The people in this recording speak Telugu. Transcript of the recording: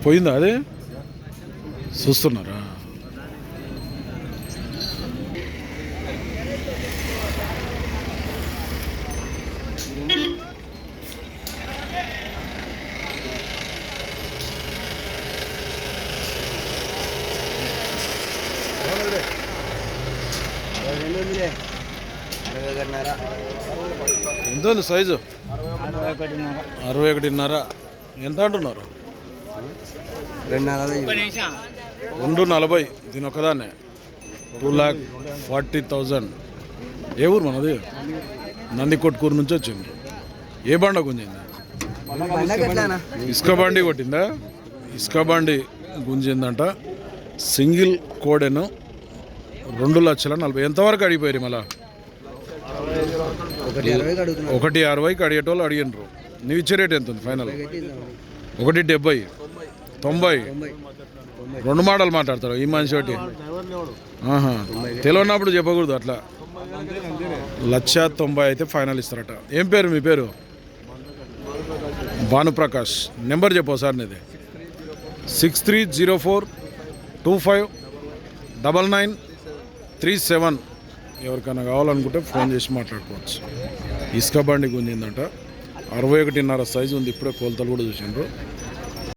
పోయిందా అదే చూస్తున్నారా? ఎంత ఉంది సైజు? 61.5. ఎంత అంటున్నారు? 240. దీని ఒకదాన్నే 2,40,000. ఏ ఊరు మనది? నందికొట్కూరు నుంచి వచ్చింది. ఏ బండ గుంజింది? ఇసుక బండి కొట్టిందా? ఇసుక బండి గుంజిందంట. సింగిల్ కోడెను 2,40,000. ఎంతవరకు అడిగిపోయారు? మళ్ళా 1,60కి అడిగేటోళ్ళు అడిగినరు. నువ్వు ఇచ్చే రేట్ ఎంత ఉంది ఫైనల్? 1,70, 90. 2 మాటలు మాట్లాడతారు ఈ మనిషి ఒకటి. తెలియనప్పుడు చెప్పకూడదు అట్లా. 1,90,000 అయితే ఫైనల్ ఇస్తారట. ఏం పేరు మీ పేరు? భానుప్రకాష్. నెంబర్ చెప్పు సార్ నీది. 6304259937. ఎవరికైనా కావాలనుకుంటే ఫోన్ చేసి మాట్లాడుకోవచ్చు. ఇసుక బండి గుంజిందంట. 61.5 సైజు ఉంది. ఇప్పుడే కొలతలు కూడా చూసిండ్రు.